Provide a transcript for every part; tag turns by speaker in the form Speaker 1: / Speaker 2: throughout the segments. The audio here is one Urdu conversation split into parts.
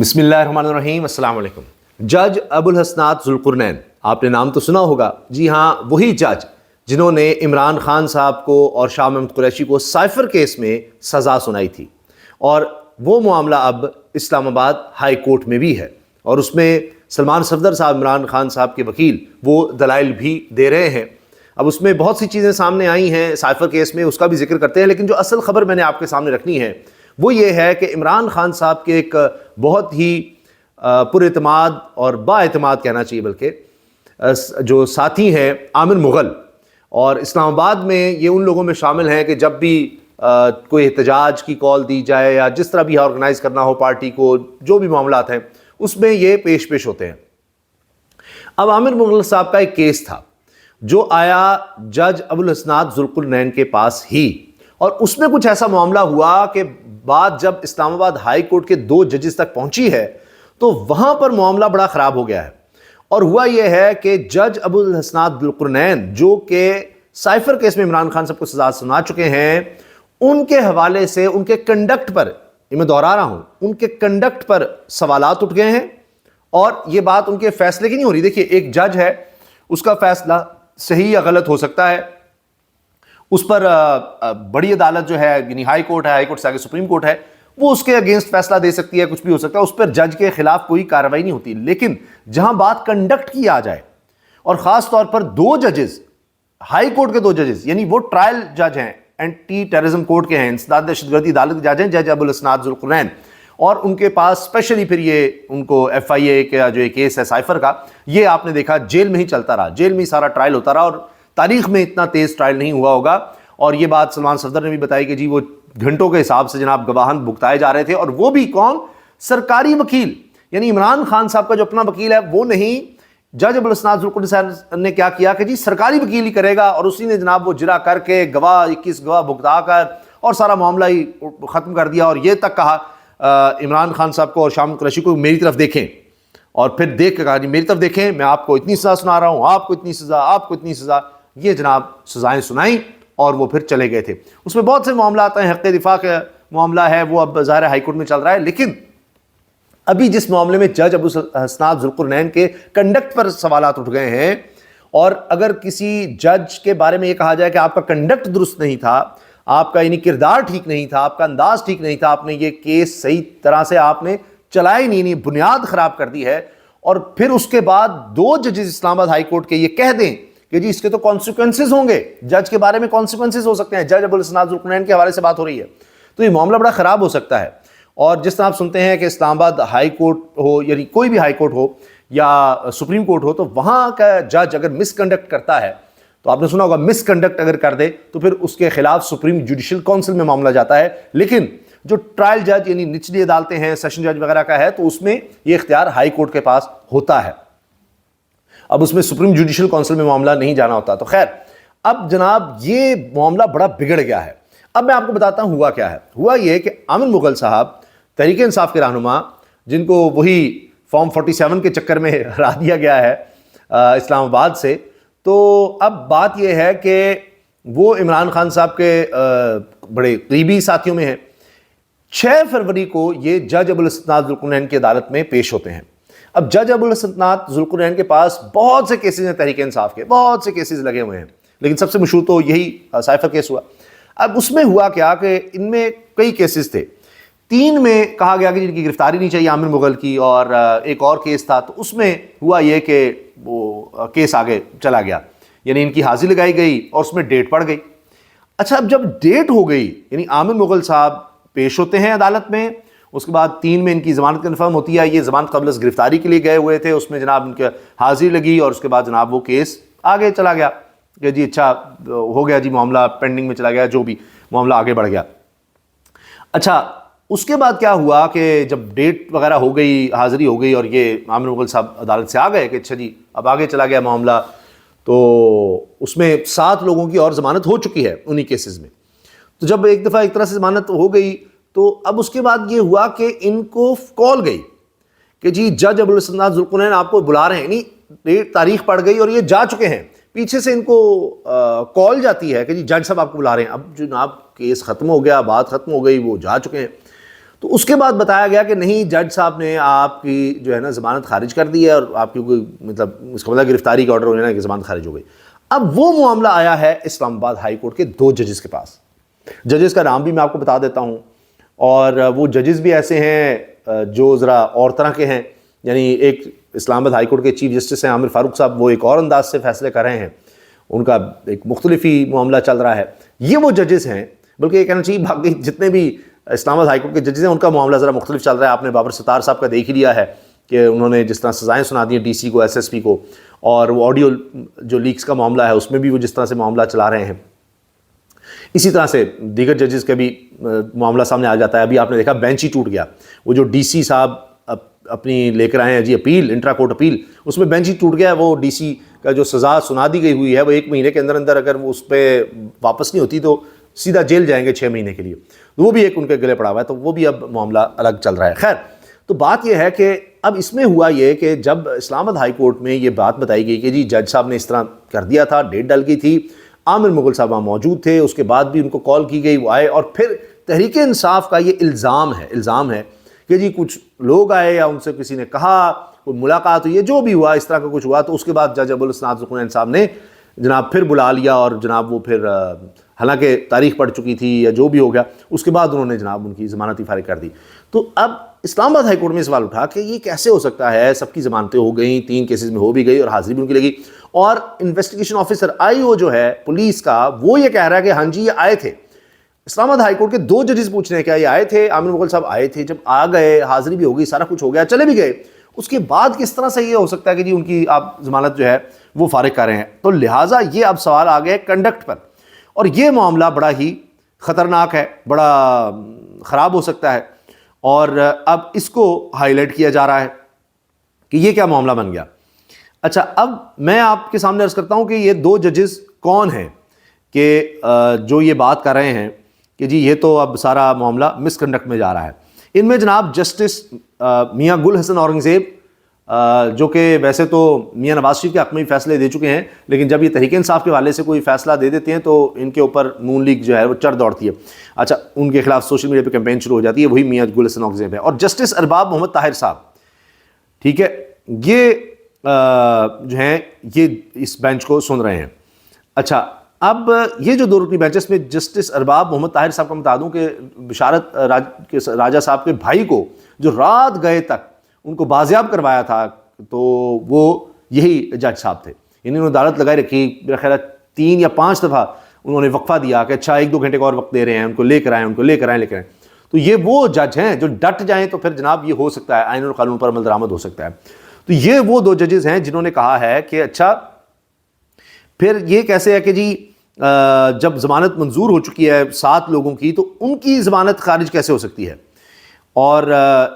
Speaker 1: بسم اللہ الرحمن الرحیم، السلام علیکم۔ جج ابوالحسنات ذوالقرنین، آپ نے نام تو سنا ہوگا۔ جی ہاں، وہی جج جنہوں نے عمران خان صاحب کو اور شاہ محمود قریشی کو سائفر کیس میں سزا سنائی تھی، اور وہ معاملہ اب اسلام آباد ہائی کورٹ میں بھی ہے، اور اس میں سلمان صفدر صاحب، عمران خان صاحب کے وکیل، وہ دلائل بھی دے رہے ہیں۔ اب اس میں بہت سی چیزیں سامنے آئی ہیں سائفر کیس میں، اس کا بھی ذکر کرتے ہیں، لیکن جو اصل خبر میں نے آپ کے سامنے رکھنی ہے وہ یہ ہے کہ عمران خان صاحب کے ایک بہت ہی پر اعتماد اور با اعتماد کہنا چاہیے بلکہ جو ساتھی ہیں عامر مغل، اور اسلام آباد میں یہ ان لوگوں میں شامل ہیں کہ جب بھی کوئی احتجاج کی کال دی جائے یا جس طرح بھی آرگنائز کرنا ہو پارٹی کو، جو بھی معاملات ہیں اس میں یہ پیش ہوتے ہیں۔ اب عامر مغل صاحب کا ایک کیس تھا جو آیا جج ابوالحسنات ذوالقرنین کے پاس ہی، اور اس میں کچھ ایسا معاملہ ہوا کہ بات جب اسلام آباد ہائی کورٹ کے 2 ججز تک پہنچی ہے تو وہاں پر معاملہ بڑا خراب ہو گیا ہے۔ اور ہوا یہ ہے کہ جج ابوالحسنات ذوالقرنین جو کہ سائفر کیس میں عمران خان صاحب کو سزا سنا چکے ہیں، ان کے حوالے سے ان کے کنڈکٹ پر، یہ میں دہرا رہا ہوں، ان کے کنڈکٹ پر سوالات اٹھ گئے ہیں، اور یہ بات ان کے فیصلے کی نہیں ہو رہی۔ دیکھیے، ایک جج ہے، اس کا فیصلہ صحیح یا غلط ہو سکتا ہے، اس پر بڑی عدالت جو ہے، یعنی ہائی کورٹ ہے، ہائی کورٹ سے آگے سپریم کورٹ ہے، وہ اس کے اگینسٹ فیصلہ دے سکتی ہے، کچھ بھی ہو سکتا ہے، اس پر جج کے خلاف کوئی کارروائی نہیں ہوتی۔ لیکن جہاں بات کنڈکٹ کی آ جائے، اور خاص طور پر 2 ججز، ہائی کورٹ کے 2 ججز، یعنی وہ ٹرائل جج ہیں، اینٹی ٹیررزم کورٹ کے ہیں، انسداد دہشت گردی عدالت کے جج ہیں جج ابوالحسنات ذوالقرنین، اور ان کے پاس اسپیشلی پھر یہ ان کو ایف آئی اے کا جو کیس ہے سائفر کا، یہ آپ نے دیکھا جیل میں ہی چلتا رہا، جیل میں ہی سارا ٹرائل ہوتا رہا، اور تاریخ میں اتنا تیز ٹرائل نہیں ہوا ہوگا۔ اور یہ بات سلمان صفدر نے بھی بتائی کہ جی وہ گھنٹوں کے حساب سے جناب گواہان بھگتائے جا رہے تھے، اور وہ بھی کون؟ سرکاری وکیل، یعنی عمران خان صاحب کا جو اپنا وکیل ہے وہ نہیں، جج ابوالحسنات ذوالقرنین صاحب نے کیا کیا کہ جی سرکاری وکیل ہی کرے گا، اور اسی نے جناب وہ جرا کر کے 21 گواہ بھگتا کر اور سارا معاملہ ہی ختم کر دیا، اور یہ تک کہا عمران خان صاحب کو اور شاہ محمود قریشی کو میری طرف دیکھیں، اور پھر دیکھ کے کہا جی میری طرف دیکھیں، میں آپ کو اتنی سزا سنا رہا ہوں، آپ کو اتنی سزا، آپ کو اتنی سزا، یہ جناب سزائیں سنائیں، اور وہ پھر چلے گئے تھے۔ اس میں بہت سے معاملات ہیں، حق دفاع کا معاملہ ہے، وہ اب ظاہر ہائی کورٹ میں چل رہا ہے، لیکن ابھی جس معاملے میں جج ابوالحسنات ذوالقرنین کے کنڈکٹ پر سوالات اٹھ گئے ہیں، اور اگر کسی جج کے بارے میں یہ کہا جائے کہ آپ کا کنڈکٹ درست نہیں تھا، آپ کا یعنی کردار ٹھیک نہیں تھا، آپ کا انداز ٹھیک نہیں تھا، آپ نے یہ کیس صحیح طرح سے آپ نے چلایا نہیں، بنیاد خراب کر دی ہے، اور پھر اس کے بعد 2 ججز اسلام آباد ہائی کورٹ کے یہ کہہ دیں کہ جی اس کے تو کانسیکوینسز ہوں گے، جج کے بارے میں کانسیکوینسز ہو سکتے ہیں، جج ابوالحسنات ذوالقرنین کے حوالے سے بات ہو رہی ہے، تو یہ معاملہ بڑا خراب ہو سکتا ہے۔ اور جس طرح آپ سنتے ہیں کہ اسلام آباد ہائی کورٹ ہو، یعنی کوئی بھی ہائی کورٹ ہو یا سپریم کورٹ ہو، تو وہاں کا جج اگر مس کنڈکٹ کرتا ہے، تو آپ نے سنا ہوگا مس کنڈکٹ اگر کر دے تو پھر اس کے خلاف سپریم جوڈیشل کونسل میں معاملہ جاتا ہے، لیکن جو ٹرائل جج یعنی نچلی عدالتیں ہیں، سیشن جج وغیرہ کا ہے، تو اس میں یہ اختیار ہائی کورٹ کے پاس ہوتا ہے، اب اس میں سپریم جوڈیشل کونسل میں معاملہ نہیں جانا ہوتا۔ تو خیر، اب جناب یہ معاملہ بڑا بگڑ گیا ہے۔ اب میں آپ کو بتاتا ہوں ہوا کیا ہے۔ ہوا یہ کہ عامر مغل صاحب تحریک انصاف کے رہنما، جن کو وہی فارم 47 کے چکر میں ہرا دیا گیا ہے اسلام آباد سے، تو اب بات یہ ہے کہ وہ عمران خان صاحب کے بڑے قریبی ساتھیوں میں ہیں۔ 6 فروری کو یہ جج ابوالحسنات ذوالقرنین کی عدالت میں پیش ہوتے ہیں۔ اب جج ابوالحسنات ذوالقرنین کے پاس بہت سے کیسز ہیں، تحریک انصاف کے بہت سے کیسز لگے ہوئے ہیں، لیکن سب سے مشہور تو یہی سائفر کیس ہوا۔ اب اس میں ہوا کیا کہ ان میں کئی کیسز تھے، 3 میں کہا گیا کہ جن کی گرفتاری نہیں چاہیے عامر مغل کی، اور ایک اور کیس تھا، تو اس میں ہوا یہ کہ وہ کیس آگے چلا گیا، یعنی ان کی حاضری لگائی گئی اور اس میں ڈیٹ پڑ گئی۔ اچھا، اب جب ڈیٹ ہو گئی، یعنی عامر مغل صاحب پیش ہوتے ہیں عدالت میں، اس کے بعد 3 میں ان کی ضمانت کنفرم ہوتی ہے، یہ ضمانت قبل از گرفتاری کے لیے گئے ہوئے تھے، اس میں جناب ان کی حاضری لگی، اور اس کے بعد جناب وہ کیس آگے چلا گیا کہ جی اچھا ہو گیا، جی معاملہ پینڈنگ میں چلا گیا، جو بھی معاملہ آگے بڑھ گیا۔ اچھا، اس کے بعد کیا ہوا کہ جب ڈیٹ وغیرہ ہو گئی، حاضری ہو گئی، اور یہ عامر مغل صاحب عدالت سے آ گئے کہ اچھا جی اب آگے چلا گیا معاملہ، تو اس میں 7 لوگوں کی اور ضمانت ہو چکی ہے انہی کیسز میں۔ تو جب ایک دفعہ ایک طرح سے ضمانت ہو گئی، تو اب اس کے بعد یہ ہوا کہ ان کو کال گئی کہ جی جج ابوالحسنات ذوالقرنین آپ کو بلا رہے ہیں، یعنی تاریخ پڑ گئی اور یہ جا چکے ہیں، پیچھے سے ان کو کال جاتی ہے کہ جی جج صاحب آپ کو بلا رہے ہیں۔ اب جناب کیس ختم ہو گیا، بات ختم ہو گئی، وہ جا چکے ہیں۔ تو اس کے بعد بتایا گیا کہ نہیں جج صاحب نے آپ کی جو ہے نا ضمانت خارج کر دی ہے اور آپ کی کوئی مطلب اس کا مطلب گرفتاری کا آرڈر ہونے نا کہ ضمانت خارج ہو گئی۔ اب وہ معاملہ آیا ہے اسلام آباد ہائی کورٹ کے 2 ججز کے پاس۔ ججز کا نام بھی میں آپ کو بتا دیتا ہوں، اور وہ ججز بھی ایسے ہیں جو ذرا اور طرح کے ہیں، یعنی ایک اسلام آباد ہائی کورٹ کے چیف جسٹس ہیں عامر فاروق صاحب، وہ ایک اور انداز سے فیصلے کر رہے ہیں، ان کا ایک مختلف ہی معاملہ چل رہا ہے۔ یہ وہ ججز ہیں، بلکہ یہ کہنا چاہیے باقی جتنے بھی اسلام آباد ہائی کورٹ کے ججز ہیں ان کا معاملہ ذرا مختلف چل رہا ہے۔ آپ نے بابر ستار صاحب کا دیکھ ہی لیا ہے کہ انہوں نے جس طرح سزائیں سنا دی ہیں ڈی سی کو، ایس ایس پی کو، اور وہ آڈیو جو لیکس کا معاملہ ہے اس میں بھی وہ جس طرح سے معاملہ چلا رہے ہیں، اسی طرح سے دیگر ججز کا بھی معاملہ سامنے آ جاتا ہے۔ ابھی آپ نے دیکھا بینچ ہی ٹوٹ گیا، وہ جو ڈی سی صاحب اپنی لے کر آئے ہیں جی اپیل، انٹرا کورٹ اپیل، اس میں بینچ ہی ٹوٹ گیا۔ وہ ڈی سی کا جو سزا سنا دی گئی ہوئی ہے وہ 1 مہینے کے اندر اندر اگر وہ اس پہ واپس نہیں ہوتی تو سیدھا جیل جائیں گے 6 مہینے کے لیے، وہ بھی ایک ان کے گلے پڑا ہوا ہے، تو وہ بھی اب معاملہ الگ چل رہا ہے۔ خیر، تو بات یہ ہے کہ اب اس میں ہوا یہ کہ جب اسلام آباد ہائی کورٹ میں یہ بات بتائی گئی کہ جی جج صاحب نے اس طرح کر دیا تھا، ڈیٹ ڈل گئی تھی، عامر مغل صاحب وہاں موجود تھے، اس کے بعد بھی ان کو کال کی گئی، وہ آئے، اور پھر تحریک انصاف کا یہ الزام ہے کہ جی کچھ لوگ آئے یا ان سے کسی نے کہا، کوئی ملاقات ہوئی، جو بھی ہوا اس طرح کا کچھ ہوا، تو اس کے بعد جج ابوالحسنات ذوالقرنین صاحب نے جناب پھر بلا لیا، اور جناب وہ پھر حالانکہ تاریخ پڑ چکی تھی یا جو بھی ہو گیا، اس کے بعد انہوں نے جناب ان کی ضمانتیں فارغ کر دی۔ تو اب اسلام آباد ہائی کورٹ میں سوال اٹھا کہ یہ کیسے ہو سکتا ہے، سب کی ضمانتیں ہو گئیں، 3 کیسز میں ہو بھی گئی اور حاضری بھی ان کی لگی، اور انویسٹیگیشن آفیسر آئی او جو ہے پولیس کا وہ یہ کہہ رہا ہے کہ ہاں جی یہ آئے تھے۔ اسلام آباد ہائی کورٹ کے 2 ججز پوچھ رہے ہیں کیا یہ آئے تھے؟ عامر مغل صاحب آئے تھے، جب آ گئے حاضری بھی ہو گئی، سارا کچھ ہو گیا، چلے بھی گئے، اس کے بعد کس طرح سے یہ ہو سکتا ہے کہ جی ان کی آپ ضمانت جو ہے وہ فارغ کر رہے ہیں؟ تو لہٰذا یہ اب سوال آ گئے کنڈکٹ پر، اور یہ معاملہ بڑا ہی خطرناک ہے، بڑا خراب ہو سکتا ہے، اور اب اس کو ہائی لائٹ کیا جا رہا ہے کہ یہ کیا معاملہ بن گیا۔ اچھا، اب میں آپ کے سامنے عرض کرتا ہوں کہ یہ 2 ججز کون ہیں کہ جو یہ بات کر رہے ہیں کہ جی یہ تو اب سارا معاملہ مس کنڈکٹ میں جا رہا ہے۔ ان میں جناب جسٹس میاں گل حسن اورنگزیب، جو کہ ویسے تو میاں نواز شریف کے حق میں فیصلے دے چکے ہیں، لیکن جب یہ تحریک انصاف کے حوالے سے کوئی فیصلہ دے دیتے ہیں تو ان کے اوپر نون لیگ جو ہے وہ چڑھ دوڑتی ہے، اچھا ان کے خلاف سوشل میڈیا پہ کیمپین شروع ہو جاتی ہے، وہی میاں گل حسن اورنگزیب ہے۔ اور جسٹس ارباب محمد طاہر صاحب، ٹھیک ہے، یہ جو ہیں یہ اس بینچ کو سن رہے ہیں۔ اچھا، اب یہ جو 2 رکنی بینچ اس میں جسٹس ارباب محمد طاہر صاحب کا بتا دوں کہ بشارت راجہ صاحب کے بھائی کو جو رات گئے تک ان کو بازیاب کروایا تھا، تو وہ یہی جج صاحب تھے، انہوں نے عدالت لگائی رکھی، میرا خیال ہے 3 یا 5 دفعہ انہوں نے وقفہ دیا کہ اچھا 1-2 گھنٹے کا اور وقت دے رہے ہیں، ان کو لے کر آئیں۔ تو یہ وہ جج ہیں جو ڈٹ جائیں تو پھر جناب یہ ہو سکتا ہے، آئین اور قانون پر عمل درآمد ہو سکتا ہے۔ تو یہ وہ 2 ججز ہیں جنہوں نے کہا ہے کہ اچھا پھر یہ کیسے ہے کہ جی جب ضمانت منظور ہو چکی ہے 7 لوگوں کی، تو ان کی ضمانت خارج کیسے ہو سکتی ہے؟ اور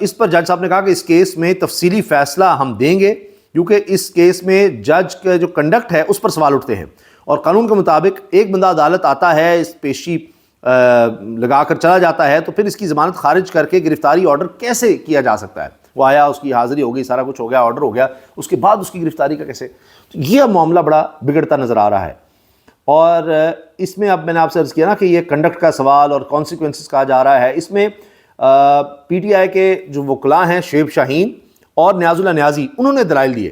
Speaker 1: اس پر جج صاحب نے کہا کہ اس کیس میں تفصیلی فیصلہ ہم دیں گے، کیونکہ اس کیس میں جج کا جو کنڈکٹ ہے اس پر سوال اٹھتے ہیں، اور قانون کے مطابق ایک بندہ عدالت آتا ہے، اس پیشی لگا کر چلا جاتا ہے، تو پھر اس کی ضمانت خارج کر کے گرفتاری آرڈر کیسے کیا جا سکتا ہے؟ وہ آیا، اس کی حاضری ہو گئی، سارا کچھ ہو گیا، آرڈر ہو گیا، اس کے بعد اس کی گرفتاری کا کیسے؟ تو یہ معاملہ بڑا بگڑتا نظر آ رہا ہے، اور اس میں اب میں نے آپ سے عرض کیا نا کہ یہ کنڈکٹ کا سوال اور کانسیکوینسز کہا جا رہا ہے۔ اس میں پی ٹی آئی کے جو وکلاء ہیں شعیب شاہین اور نیاز اللہ نیازی، انہوں نے دلائل دیے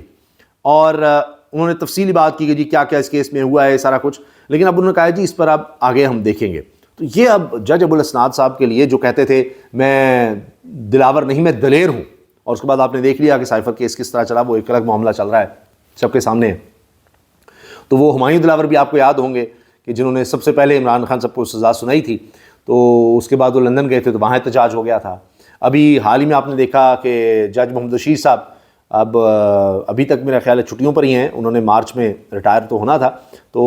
Speaker 1: اور انہوں نے تفصیلی بات کی کہ جی کیا کیا اس کیس میں ہوا ہے سارا کچھ، لیکن اب انہوں نے کہا جی اس پر اب آگے ہم دیکھیں گے۔ تو یہ اب جج ابوالحسنات صاحب کے لیے جو کہتے تھے میں دلاور نہیں میں دلیر ہوں، اور اس کے بعد آپ نے دیکھ لیا کہ سائفر کیس کس طرح چلا، وہ ایک الگ معاملہ چل رہا ہے سب کے سامنے ہے۔ تو وہ ہمایوں دلاور بھی آپ کو یاد ہوں گے کہ جنہوں نے سب سے پہلے عمران خان صاحب کو سزا سنائی تھی، تو اس کے بعد وہ لندن گئے تھے تو وہاں احتجاج ہو گیا تھا۔ ابھی حال ہی میں آپ نے دیکھا کہ جج محمد رشید صاحب ابھی تک میرا خیال ہے چھٹیوں پر ہی ہیں، انہوں نے مارچ میں ریٹائر تو ہونا تھا، تو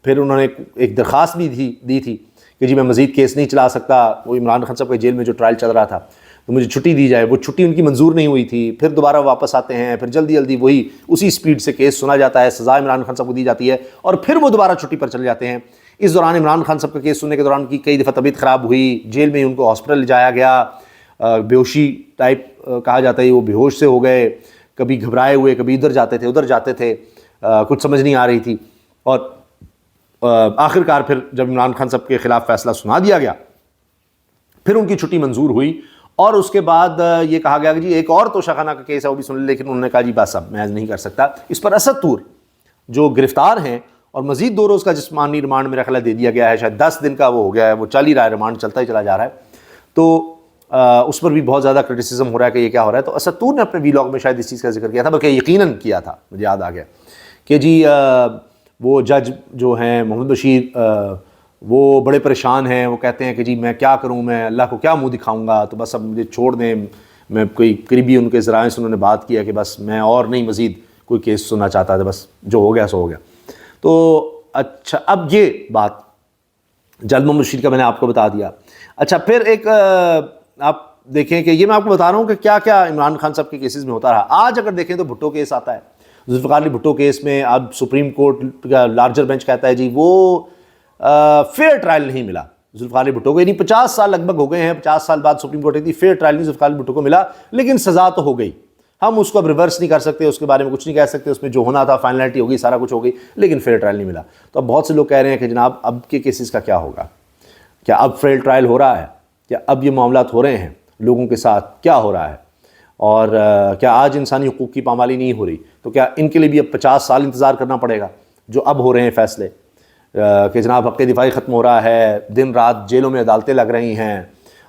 Speaker 1: پھر انہوں نے ایک درخواست بھی دی تھی کہ جی میں مزید کیس نہیں چلا سکتا، وہ عمران خان صاحب کے جیل میں جو ٹرائل چل رہا تھا تو مجھے چھٹی دی جائے، وہ چھٹی ان کی منظور نہیں ہوئی تھی، پھر دوبارہ واپس آتے ہیں، پھر جلدی وہی اسی سپیڈ سے کیس سنا جاتا ہے، سزا عمران خان صاحب کو دی جاتی ہے، اور پھر وہ دوبارہ چھٹی پر چلے جاتے ہیں۔ اس دوران عمران خان صاحب کا کیس سننے کے دوران کی کئی دفعہ طبیعت خراب ہوئی، جیل میں ان کو ہاسپٹل لے جایا گیا، بے ہوشی ٹائپ کہا جاتا ہے، وہ بے ہوش سے ہو گئے، کبھی گھبرائے ہوئے، کبھی ادھر جاتے تھے، کچھ سمجھ نہیں آ رہی تھی، اور آخرکار پھر جب عمران خان صاحب کے خلاف فیصلہ سنا دیا گیا، پھر ان کی چھٹی منظور ہوئی، اور اس کے بعد یہ کہا گیا کہ جی ایک اور توشہ خانہ کا کیس ہے وہ بھی سن لیں، لیکن انہوں نے کہا جی بس اب میں نہیں کر سکتا اس پر۔ اسد طور جو گرفتار ہیں اور مزید 2 روز کا جسمانی ریمانڈ میرا خیال دے دیا گیا ہے، شاید 10 دن کا وہ ہو گیا ہے، وہ چل ہی رہا ہے، ریمانڈ چلتا ہی چلا جا رہا ہے، تو اس پر بھی بہت زیادہ کرٹیسزم ہو رہا ہے کہ یہ کیا ہو رہا ہے۔ تو اسد طور نے اپنے ویلاگ میں شاید اس چیز کا ذکر کیا تھا، بلکہ یقیناً کیا تھا، مجھے یاد آ گیا کہ جی وہ جج جو ہیں محمد بشیر وہ بڑے پریشان ہیں، وہ کہتے ہیں کہ جی میں کیا کروں، میں اللہ کو کیا منہ دکھاؤں گا، تو بس اب مجھے چھوڑ دیں۔ میں کوئی قریبی ان کے ذرائع سے انہوں نے بات کیا کہ بس میں اور نہیں مزید کوئی کیس سننا چاہتا تھا، بس جو ہو گیا سو ہو گیا۔ تو اچھا اب یہ بات جج محمد بشیر کا میں نے آپ کو بتا دیا۔ اچھا پھر ایک آپ دیکھیں کہ یہ میں آپ کو بتا رہا ہوں کہ کیا کیا عمران خان صاحب کے کیسز میں ہوتا رہا۔ آج اگر دیکھیں تو بھٹو کیس آتا ہے، ذوالفقار علی بھٹو کیس میں اب سپریم کورٹ کا لارجر بینچ کہتا ہے جی وہ فیئر ٹرائل نہیں ملا ذوالفقار علی بھٹو کو، یعنی 50 سال لگ بھگ ہو گئے ہیں، 50 سال بعد سپریم کورٹ کہتی فیئر ٹرائل نہیں ذوالفقار علی بھٹو کو ملا، لیکن سزا تو ہو گئی، ہم اس کو اب ریورس نہیں کر سکتے، اس کے بارے میں کچھ نہیں کہہ سکتے، اس میں جو ہونا تھا فائنلٹی ہو گئی، سارا کچھ ہو گئی، لیکن فیئر ٹرائل نہیں ملا۔ تو اب بہت سے لوگ کہہ رہے ہیں کہ جناب اب کے کیسز کا کیا ہوگا، کیا اب فیئر ٹرائل ہو رہا ہے، کیا اب یہ معاملات ہو رہے ہیں لوگوں کے ساتھ، کیا ہو رہا ہے، اور کیا آج انسانی حقوق کی پامالی نہیں ہو رہی، تو کیا ان کے لیے بھی اب 50 سال انتظار کرنا پڑے گا جو اب ہو رہے ہیں فیصلے کہ جناب حق دفاعی ختم ہو رہا ہے، دن رات جیلوں میں عدالتیں لگ رہی ہیں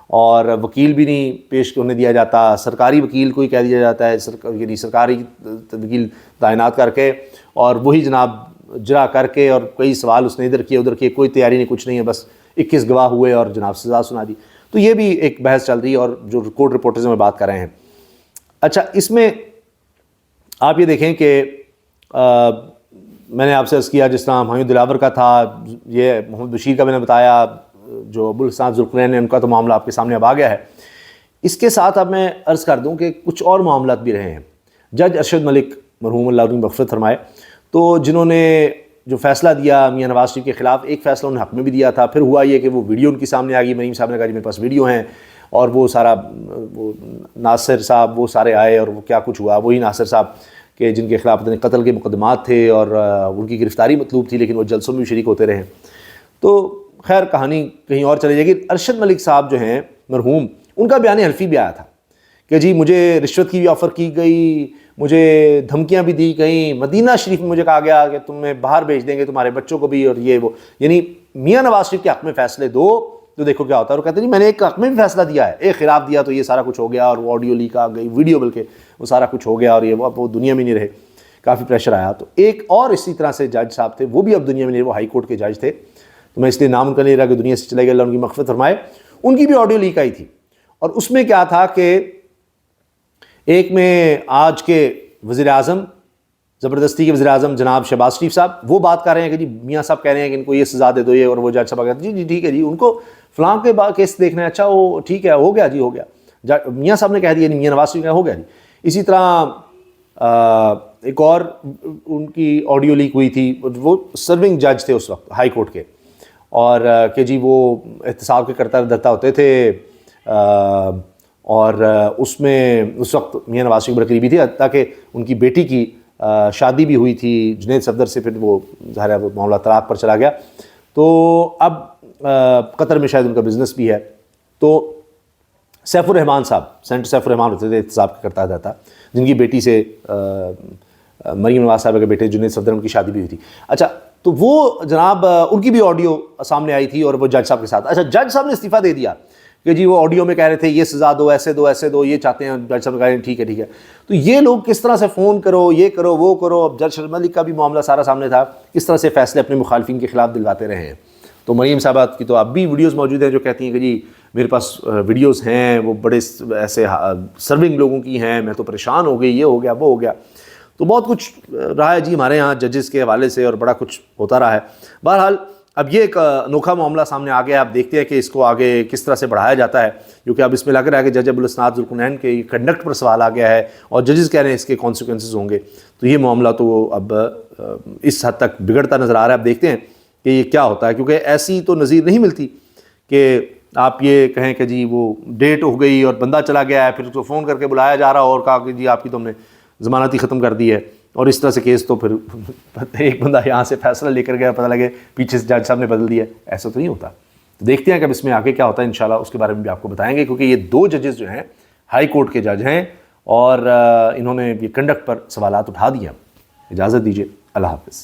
Speaker 1: اور وکیل بھی نہیں پیش ہونے دیا جاتا، سرکاری وکیل کو ہی کہہ دیا جاتا ہے، یعنی سرکاری وکیل تعینات کر کے اور وہی جناب جرا کر کے، اور کئی سوال اس نے ادھر کیے ادھر کیے، کوئی تیاری نہیں، کچھ نہیں ہے، بس 21 گواہ ہوئے اور جناب سزا سنا دی۔ تو یہ بھی ایک بحث چل رہی ہے اور جو کورٹ رپورٹرز میں بات کر رہے ہیں۔ اچھا اس میں آپ یہ دیکھیں کہ میں نے آپ سے عرض کیا جس طرح محمد دلاور کا تھا، یہ محمد بشیر کا میں نے بتایا، جو ابوالحسنات ذوالقرنین نے ان کا تو معاملہ آپ کے سامنے اب آ گیا ہے۔ اس کے ساتھ اب میں عرض کر دوں کہ کچھ اور معاملات بھی رہے ہیں۔ جج ارشد ملک مرحوم اللہ علیہ مغفرت فرمائے، تو جنہوں نے جو فیصلہ دیا میاں نواز شریف کے خلاف، ایک فیصلہ انہوں نے حق میں بھی دیا تھا، پھر ہوا یہ کہ وہ ویڈیو ان کی سامنے آ گئی، مریم صاحب نے کہا جی میرے پاس ویڈیو ہیں، اور وہ سارا وہ ناصر صاحب وہ سارے آئے اور وہ کیا کچھ ہوا، وہی ناصر صاحب کہ جن کے خلاف قتل کے مقدمات تھے اور ان کی گرفتاری مطلوب تھی، لیکن وہ جلسوں میں بھی شریک ہوتے رہے۔ تو خیر کہانی کہیں اور چلے جائے گی۔ ارشد ملک صاحب جو ہیں مرحوم، ان کا بیان حلفی بھی آیا تھا کہ جی مجھے رشوت کی بھی آفر کی گئی، مجھے دھمکیاں بھی دی گئیں، مدینہ شریف میں مجھے کہا گیا کہ تمہیں باہر بھیج دیں گے تمہارے بچوں کو بھی، اور یہ وہ، یعنی میاں نواز شریف کے حق میں فیصلے دو تو دیکھو کیا ہوتا ہے۔ اور کہتے ہیں میں نے ایک حق میں بھی فیصلہ دیا ہے، ایک خلاف دیا تو یہ سارا کچھ ہو گیا، اور وہ آڈیو لیک آ گئی، ویڈیو بلکہ وہ سارا کچھ ہو گیا، اور یہ وہ دنیا میں نہیں رہے، کافی پریشر آیا۔ تو ایک اور اسی طرح سے جج صاحب تھے، وہ بھی اب دنیا میں نہیں رہے، وہ ہائی کورٹ کے جج تھے، تو میں اس لیے نام ان کا نہیں رہا کہ دنیا سے چلے گئے، اللہ ان کی مغفرت فرمائے۔ ان کی بھی آڈیو لیک آئی تھی، اور اس میں کیا تھا کہ ایک میں آج کے وزیر اعظم، زبردستی کے وزیر اعظم جناب شہباز شریف صاحب وہ بات کر رہے ہیں کہ جی میاں صاحب کہہ رہے ہیں کہ ان کو یہ سزا دے دو یہ، اور وہ جج صاحب کہتے ہیں جی ٹھیک ہے جی ان کو فلاں کے کیس دیکھنا ہے، اچھا وہ ٹھیک ہے ہو گیا جی ہو گیا، میاں صاحب نے کہہ دیا، میاں نواز شریف نے ہو گیا جی۔ اسی طرح ایک اور ان کی آڈیو لیک ہوئی تھی، وہ سرونگ جج تھے اس وقت ہائی کورٹ کے، اور کہ جی وہ احتساب کے کرتا دھرتا ہوتے تھے، اور اس میں اس وقت میاں نواز شریف بڑے قریبی تھے، حتیٰ کہ ان کی بیٹی کی شادی بھی ہوئی تھی جنید صفدر سے، پھر وہ ظاہر ہے وہ معاملہ طلاق پر چلا گیا۔ تو اب قطر میں شاید ان کا بزنس بھی ہے۔ تو سیف الرحمان صاحب، سینٹر سیف الرحمان ہوتے تھے احتساب کرتا تھا، جن کی بیٹی سے مریم نواز صاحبہ کے بیٹے جنید صفدر ان کی شادی بھی ہوئی تھی۔ اچھا تو وہ جناب ان کی بھی آڈیو سامنے آئی تھی، اور وہ جج صاحب کے ساتھ، اچھا جج صاحب نے استعفیٰ دے دیا کہ جی وہ آڈیو میں کہہ رہے تھے یہ سزا دو ایسے دو ایسے دو، یہ چاہتے ہیں، جج صاحب نے کہا ٹھیک ہے ٹھیک ہے۔ تو یہ لوگ کس طرح سے فون کرو یہ کرو وہ کرو، اب جج ارشد ملک کا بھی معاملہ سارا سامنے تھا، کس طرح سے فیصلے اپنے مخالفین کے خلاف دلواتے رہے ہیں۔ تو مریم صاحبہ کی تو اب بھی ویڈیوز موجود ہیں جو کہتی ہیں کہ جی میرے پاس ویڈیوز ہیں، وہ بڑے ایسے سرونگ لوگوں کی ہیں، میں تو پریشان ہو گئی، یہ ہو گیا وہ ہو گیا۔ تو بہت کچھ رہا ہے جی ہمارے ہاں ججز کے حوالے سے، اور بڑا کچھ ہوتا رہا ہے۔ بہرحال اب یہ ایک انوکھا معاملہ سامنے آ گیا ہے، اب دیکھتے ہیں کہ اس کو آگے کس طرح سے بڑھایا جاتا ہے، کیونکہ اب اس میں لگ رہا ہے کہ جج ابوالحسنات ذوالقرنین کے کنڈکٹ پر سوال آ گیا ہے، اور ججز کہہ رہے ہیں اس کے کانسیکوینسز ہوں گے۔ تو یہ معاملہ تو اب اس حد تک بگڑتا نظر آ رہا ہے۔ اب دیکھتے ہیں کہ یہ کیا ہوتا ہے، کیونکہ ایسی تو نظیر نہیں ملتی کہ آپ یہ کہیں کہ جی وہ ڈیٹ ہو گئی اور بندہ چلا گیا ہے، پھر اس کو فون کر کے بلایا جا رہا اور کہا کہ جی آپ کی تو ہم نے ضمانت ہی ختم کر دی ہے، اور اس طرح سے کیس تو پھر ایک بندہ یہاں سے فیصلہ لے کر گیا، پتہ لگے پیچھے سے جج صاحب نے بدل دیا، ایسا تو نہیں ہوتا۔ دیکھتے ہیں کہ اب اس میں آگے کیا ہوتا ہے، انشاءاللہ اس کے بارے میں بھی آپ کو بتائیں گے، کیونکہ یہ 2 ججز جو ہیں ہائی کورٹ کے جج ہیں اور انہوں نے یہ کنڈکٹ پر سوالات اٹھا دیے ہیں۔ اجازت دیجیے، اللہ حافظ۔